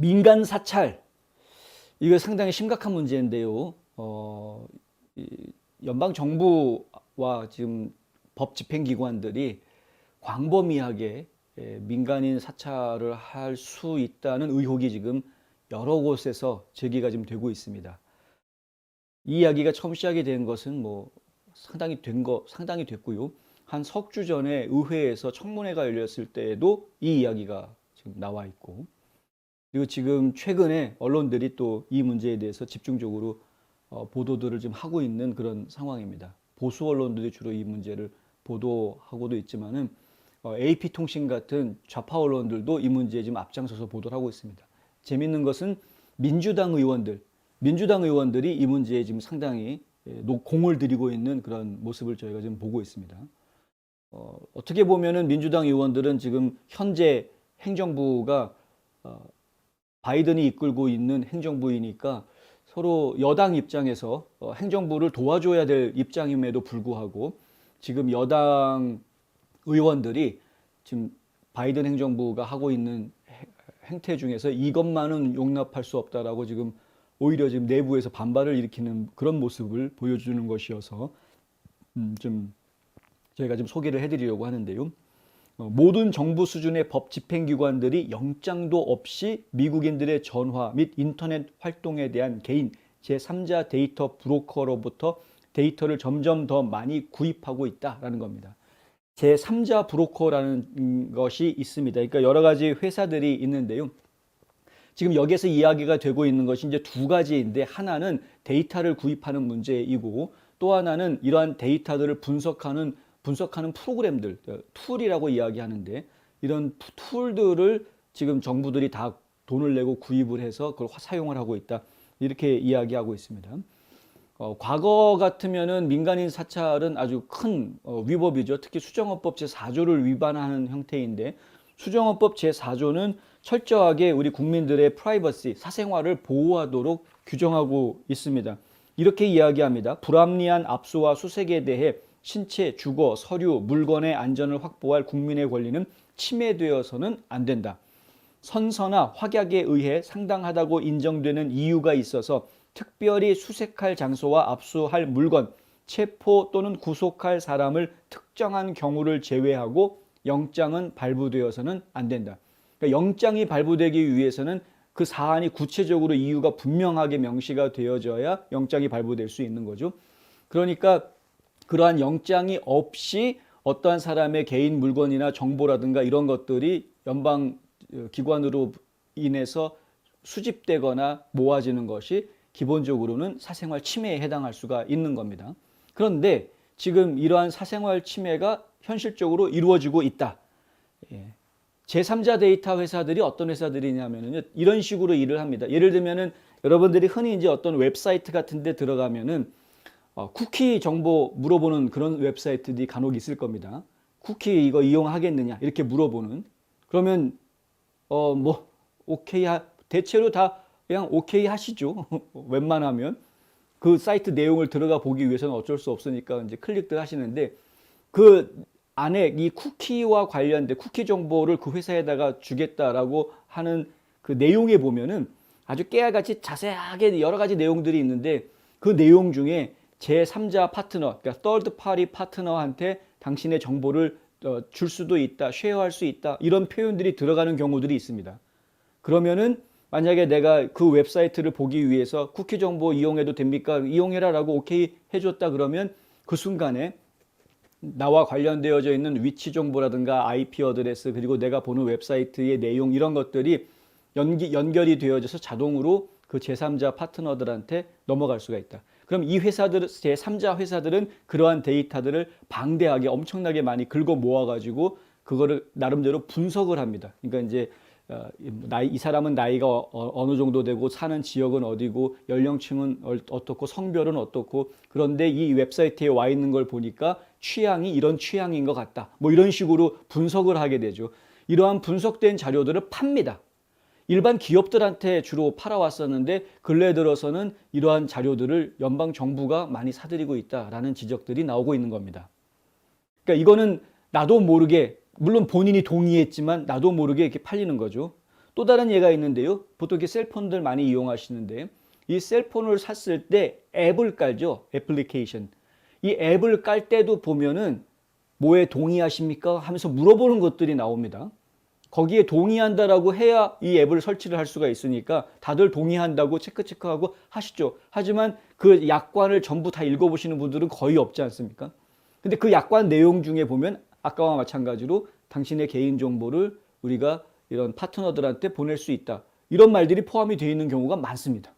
민간 사찰, 이거 상당히 심각한 문제인데요. 연방 정부와 지금 법 집행기관들이 광범위하게 민간인 사찰을 할 수 있다는 의혹이 지금 여러 곳에서 제기가 지금 되고 있습니다. 이 이야기가 처음 시작이 된 것은 뭐 상당히 됐고요. 한 석 주 전에 의회에서 청문회가 열렸을 때에도 이 이야기가 지금 나와 있고, 그리고 지금 최근에 언론들이 또 이 문제에 대해서 집중적으로 보도들을 지금 하고 있는 그런 상황입니다. 보수 언론들이 주로 이 문제를 보도하고도 있지만은 AP통신 같은 좌파 언론들도 이 문제에 지금 앞장서서 보도를 하고 있습니다. 재밌는 것은 민주당 의원들이 이 문제에 지금 상당히 공을 들이고 있는 그런 모습을 저희가 지금 보고 있습니다. 어떻게 보면은 민주당 의원들은 지금 현재 행정부가 바이든이 이끌고 있는 행정부이니까 서로 여당 입장에서 행정부를 도와줘야 될 입장임에도 불구하고 지금 여당 의원들이 지금 바이든 행정부가 하고 있는 행태 중에서 이것만은 용납할 수 없다라고 지금 오히려 지금 내부에서 반발을 일으키는 그런 모습을 보여주는 것이어서 좀 저희가 좀 소개를 해드리려고 하는데요. 모든 정부 수준의 법 집행기관들이 영장도 없이 미국인들의 전화 및 인터넷 활동에 대한 개인 제3자 데이터 브로커로부터 데이터를 점점 더 많이 구입하고 있다라는 겁니다. 제3자 브로커라는 것이 있습니다. 그러니까 여러 가지 회사들이 있는데요. 지금 여기에서 이야기가 되고 있는 것이 이제 두 가지인데, 하나는 데이터를 구입하는 문제이고 또 하나는 이러한 데이터들을 분석하는 프로그램들, 툴이라고 이야기하는데, 이런 툴들을 지금 정부들이 다 돈을 내고 구입을 해서 그걸 사용을 하고 있다, 이렇게 이야기하고 있습니다. 과거 같으면은 민간인 사찰은 아주 큰 위법이죠. 특히 수정헌법 제4조를 위반하는 형태인데, 수정헌법 제4조는 철저하게 우리 국민들의 프라이버시, 사생활을 보호하도록 규정하고 있습니다. 이렇게 이야기합니다. 불합리한 압수와 수색에 대해 신체, 주거, 서류, 물건의 안전을 확보할 국민의 권리는 침해되어서는 안 된다. 선서나 확약에 의해 상당하다고 인정되는 이유가 있어서 특별히 수색할 장소와 압수할 물건, 체포 또는 구속할 사람을 특정한 경우를 제외하고 영장은 발부되어서는 안 된다. 그러니까 영장이 발부되기 위해서는 그 사안이 구체적으로 이유가 분명하게 명시가 되어져야 영장이 발부될 수 있는 거죠. 그러니까 그러한 영장이 없이 어떠한 사람의 개인 물건이나 정보라든가 이런 것들이 연방 기관으로 인해서 수집되거나 모아지는 것이 기본적으로는 사생활 침해에 해당할 수가 있는 겁니다. 그런데 지금 이러한 사생활 침해가 현실적으로 이루어지고 있다. 제3자 데이터 회사들이 어떤 회사들이냐면요, 이런 식으로 일을 합니다. 예를 들면은 여러분들이 흔히 이제 어떤 웹사이트 같은 데 들어가면은 쿠키 정보 물어보는 그런 웹사이트들이 간혹 있을 겁니다. 쿠키 이거 이용하겠느냐 이렇게 물어보는. 그러면 뭐 오케이 대체로 다 그냥 오케이 하시죠. 웬만하면 그 사이트 내용을 들어가 보기 위해서는 어쩔 수 없으니까 이제 클릭들 하시는데, 그 안에 이 쿠키와 관련된 쿠키 정보를 그 회사에다가 주겠다라고 하는 그 내용에 보면은 아주 깨알같이 자세하게 여러 가지 내용들이 있는데, 그 내용 중에 제3자 파트너, 그러니까 third party 파트너한테 당신의 정보를 줄 수도 있다, 쉐어할 수 있다, 이런 표현들이 들어가는 경우들이 있습니다. 그러면은 만약에 내가 그 웹사이트를 보기 위해서 쿠키 정보 이용해도 됩니까? 이용해라 라고 오케이 해줬다 그러면 그 순간에 나와 관련되어져 있는 위치 정보라든가 IP 어드레스, 그리고 내가 보는 웹사이트의 내용, 이런 것들이 연결이 되어져서 자동으로 그 제3자 파트너들한테 넘어갈 수가 있다. 그럼 이 회사들, 제3자 회사들은 그러한 데이터들을 방대하게 엄청나게 많이 긁어 모아가지고 그거를 나름대로 분석을 합니다. 그러니까 이제 이 사람은 나이가 어느 정도 되고 사는 지역은 어디고 연령층은 어떻고 성별은 어떻고, 그런데 이 웹사이트에 와 있는 걸 보니까 취향이 이런 취향인 것 같다, 뭐 이런 식으로 분석을 하게 되죠. 이러한 분석된 자료들을 팝니다. 일반 기업들한테 주로 팔아왔었는데 근래 들어서는 이러한 자료들을 연방 정부가 많이 사들이고 있다라는 지적들이 나오고 있는 겁니다. 그러니까 이거는 나도 모르게, 물론 본인이 동의했지만 나도 모르게 이렇게 팔리는 거죠. 또 다른 예가 있는데요. 보통 이렇게 셀폰들 많이 이용하시는데 이 셀폰을 샀을 때 앱을 깔죠. 애플리케이션. 이 앱을 깔 때도 보면은 뭐에 동의하십니까? 하면서 물어보는 것들이 나옵니다. 거기에 동의한다라고 해야 이 앱을 설치를 할 수가 있으니까 다들 동의한다고 체크하고 하시죠. 하지만 그 약관을 전부 다 읽어보시는 분들은 거의 없지 않습니까? 근데 그 약관 내용 중에 보면 아까와 마찬가지로 당신의 개인정보를 우리가 이런 파트너들한테 보낼 수 있다. 이런 말들이 포함이 되어 있는 경우가 많습니다.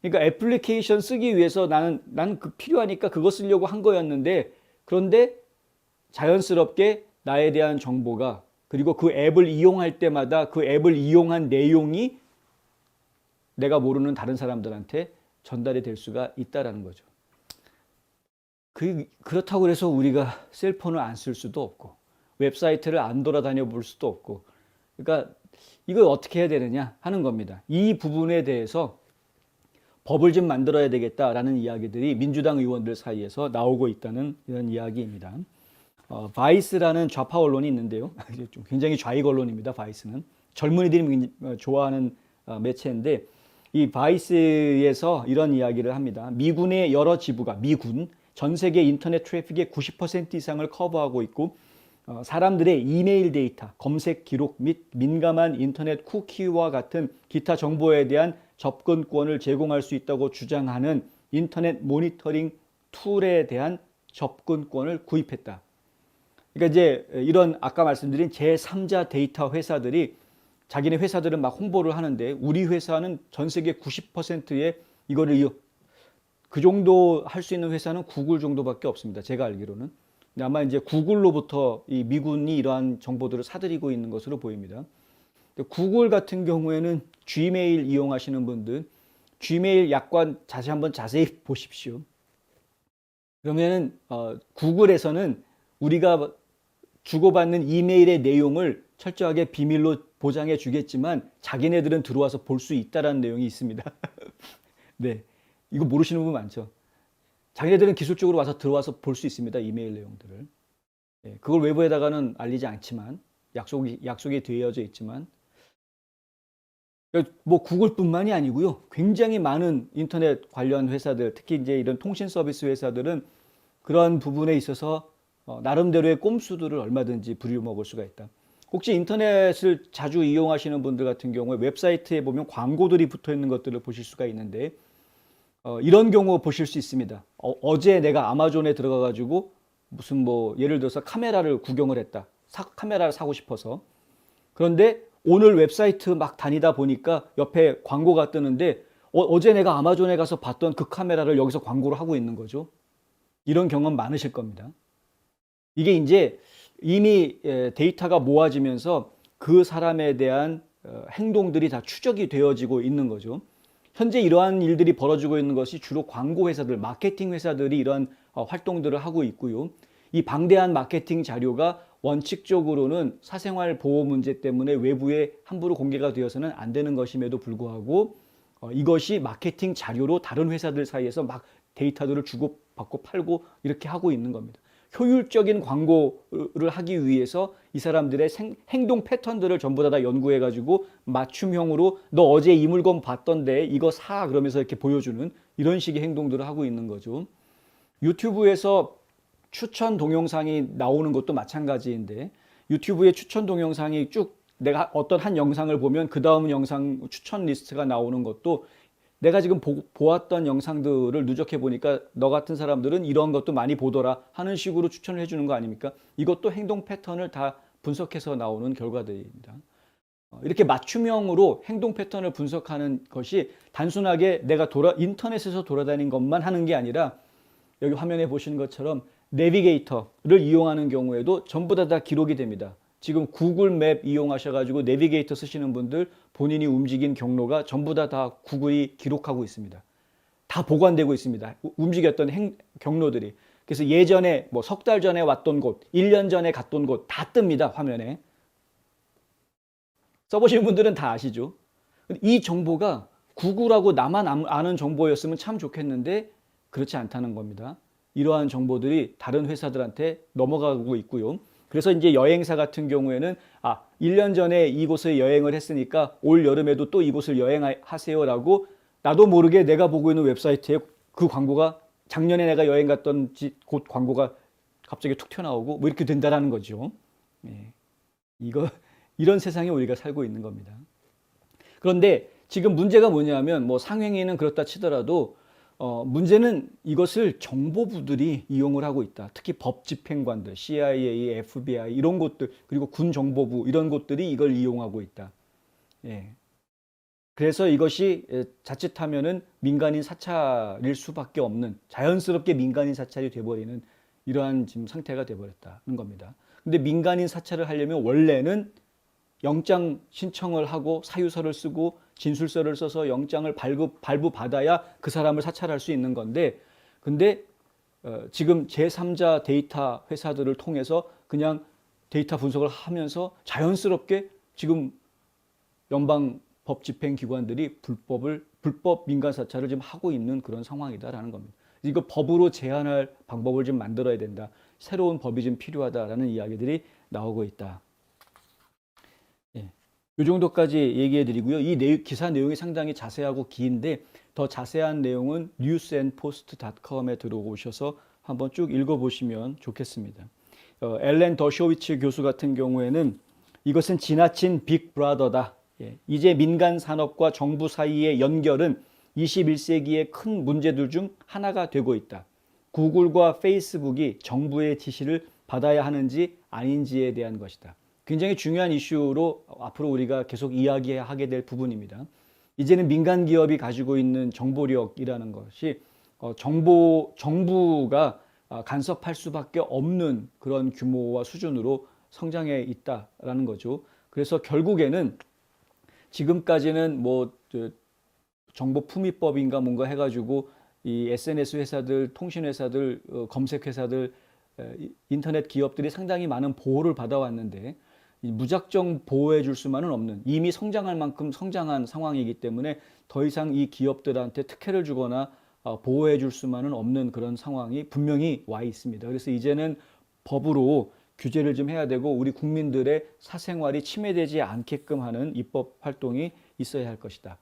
그러니까 애플리케이션 쓰기 위해서 나는 그 필요하니까 그거 쓰려고 한 거였는데 그런데 자연스럽게 나에 대한 정보가 그리고 그 앱을 이용할 때마다 그 앱을 이용한 내용이 내가 모르는 다른 사람들한테 전달이 될 수가 있다라는 거죠. 그렇다고 해서 우리가 셀폰을 안 쓸 수도 없고 웹사이트를 안 돌아다녀 볼 수도 없고 그러니까 이걸 어떻게 해야 되느냐 하는 겁니다. 이 부분에 대해서 법을 좀 만들어야 되겠다라는 이야기들이 민주당 의원들 사이에서 나오고 있다는 이런 이야기입니다. 바이스라는 좌파 언론이 있는데요. 굉장히 좌익 언론입니다. 바이스는 젊은이들이 좋아하는 매체인데 이 바이스에서 이런 이야기를 합니다. 미군의 여러 지부가 미군 전 세계 인터넷 트래픽의 90% 이상을 커버하고 있고 사람들의 이메일 데이터, 검색 기록 및 민감한 인터넷 쿠키와 같은 기타 정보에 대한 접근권을 제공할 수 있다고 주장하는 인터넷 모니터링 툴에 대한 접근권을 구입했다. 그러니까 이제 이런 아까 말씀드린 제3자 데이터 회사들이 자기네 회사들은 막 홍보를 하는데 우리 회사는 전 세계 90%의 이거를 그 정도 할 수 있는 회사는 구글 정도밖에 없습니다. 제가 알기로는. 근데 아마 이제 구글로부터 이 미군이 이러한 정보들을 사들이고 있는 것으로 보입니다. 구글 같은 경우에는 Gmail 이용하시는 분들 Gmail 약관 한번 자세히 보십시오. 그러면은 구글에서는 우리가 주고받는 이메일의 내용을 철저하게 비밀로 보장해 주겠지만 자기네들은 들어와서 볼 수 있다라는 내용이 있습니다. 네, 이거 모르시는 분 많죠. 자기네들은 기술적으로 들어와서 볼 수 있습니다. 이메일 내용들을. 네, 그걸 외부에다가는 알리지 않지만 약속이 되어져 있지만 뭐 구글뿐만이 아니고요. 굉장히 많은 인터넷 관련 회사들, 특히 이제 이런 통신 서비스 회사들은 그런 부분에 있어서 나름대로의 꼼수들을 얼마든지 부려먹을 수가 있다. 혹시 인터넷을 자주 이용하시는 분들 같은 경우에 웹사이트에 보면 광고들이 붙어 있는 것들을 보실 수가 있는데 이런 경우 보실 수 있습니다. 어제 내가 아마존에 들어가 가지고 무슨 뭐 예를 들어서 카메라를 구경을 했다. 카메라를 사고 싶어서. 그런데 오늘 웹사이트 막 다니다 보니까 옆에 광고가 뜨는데 어제 내가 아마존에 가서 봤던 그 카메라를 여기서 광고를 하고 있는 거죠. 이런 경험 많으실 겁니다. 이게 이제 이미 데이터가 모아지면서 그 사람에 대한 행동들이 다 추적이 되어지고 있는 거죠. 현재 이러한 일들이 벌어지고 있는 것이 주로 광고 회사들, 마케팅 회사들이 이러한 활동들을 하고 있고요. 이 방대한 마케팅 자료가 원칙적으로는 사생활 보호 문제 때문에 외부에 함부로 공개가 되어서는 안 되는 것임에도 불구하고 이것이 마케팅 자료로 다른 회사들 사이에서 막 데이터들을 주고받고 팔고 이렇게 하고 있는 겁니다. 효율적인 광고를 하기 위해서 이 사람들의 행동 패턴들을 전부 다 연구해 가지고 맞춤형으로 너 어제 이 물건 봤던데 이거 사 그러면서 이렇게 보여주는 이런 식의 행동들을 하고 있는 거죠. 유튜브에서 추천 동영상이 나오는 것도 마찬가지인데 유튜브에 추천 동영상이 쭉 내가 어떤 한 영상을 보면 그 다음 영상 추천 리스트가 나오는 것도 내가 지금 보았던 영상들을 누적해 보니까 너 같은 사람들은 이런 것도 많이 보더라 하는 식으로 추천을 해주는 거 아닙니까? 이것도 행동 패턴을 다 분석해서 나오는 결과들입니다. 이렇게 맞춤형으로 행동 패턴을 분석하는 것이 단순하게 내가 인터넷에서 돌아다닌 것만 하는 게 아니라 여기 화면에 보시는 것처럼 내비게이터를 이용하는 경우에도 전부 다 기록이 됩니다. 지금 구글 맵 이용하셔가지고 내비게이터 쓰시는 분들 본인이 움직인 경로가 전부 다 구글이 기록하고 있습니다. 다 보관되고 있습니다. 움직였던 경로들이. 그래서 예전에 뭐 석 달 전에 왔던 곳, 1년 전에 갔던 곳 다 뜹니다. 화면에. 써보시는 분들은 다 아시죠? 이 정보가 구글하고 나만 아는 정보였으면 참 좋겠는데 그렇지 않다는 겁니다. 이러한 정보들이 다른 회사들한테 넘어가고 있고요. 그래서 이제 여행사 같은 경우에는 1년 전에 이곳에 여행을 했으니까 올 여름에도 또 이곳을 여행하세요라고 나도 모르게 내가 보고 있는 웹사이트에 그 광고가 작년에 내가 여행 갔던 곳 광고가 갑자기 툭 튀어나오고 뭐 이렇게 된다라는 거죠. 예. 이런 세상에 우리가 살고 있는 겁니다. 그런데 지금 문제가 뭐냐면 뭐 상행위는 그렇다 치더라도 문제는 이것을 정보부들이 이용을 하고 있다. 특히 법집행관들, CIA, FBI 이런 곳들 그리고 군정보부 이런 곳들이 이걸 이용하고 있다. 예. 그래서 이것이 자칫하면은 민간인 사찰일 수밖에 없는 자연스럽게 민간인 사찰이 돼버리는 이러한 지금 상태가 돼버렸다는 겁니다. 근데 민간인 사찰을 하려면 원래는 영장 신청을 하고 사유서를 쓰고 진술서를 써서 영장을 발부받아야 그 사람을 사찰할 수 있는 건데 근데 지금 제3자 데이터 회사들을 통해서 그냥 데이터 분석을 하면서 자연스럽게 지금 연방 법집행기관들이 불법 민간 사찰을 지금 하고 있는 그런 상황이다라는 겁니다. 이거 법으로 제한할 방법을 좀 만들어야 된다. 새로운 법이 좀 필요하다라는 이야기들이 나오고 있다. 예. 이 정도까지 얘기해 드리고요. 이 기사 내용이 상당히 자세하고 긴데 더 자세한 내용은 newsandpost.com에 들어오셔서 한번 쭉 읽어보시면 좋겠습니다. 엘렌 더쇼위츠 교수 같은 경우에는 이것은 지나친 빅브라더다. 예. 이제 민간 산업과 정부 사이의 연결은 21세기의 큰 문제들 중 하나가 되고 있다. 구글과 페이스북이 정부의 지시를 받아야 하는지 아닌지에 대한 것이다. 굉장히 중요한 이슈로 앞으로 우리가 계속 이야기하게 될 부분입니다. 이제는 민간 기업이 가지고 있는 정보력이라는 것이 정부가 간섭할 수밖에 없는 그런 규모와 수준으로 성장해 있다라는 거죠. 그래서 결국에는 지금까지는 뭐 정보품위법인가 뭔가 해가지고 이 SNS 회사들, 통신 회사들, 검색 회사들, 인터넷 기업들이 상당히 많은 보호를 받아왔는데 무작정 보호해 줄 수만은 없는 이미 성장할 만큼 성장한 상황이기 때문에 더 이상 이 기업들한테 특혜를 주거나 보호해 줄 수만은 없는 그런 상황이 분명히 와 있습니다. 그래서 이제는 법으로 규제를 좀 해야 되고 우리 국민들의 사생활이 침해되지 않게끔 하는 입법 활동이 있어야 할 것이다.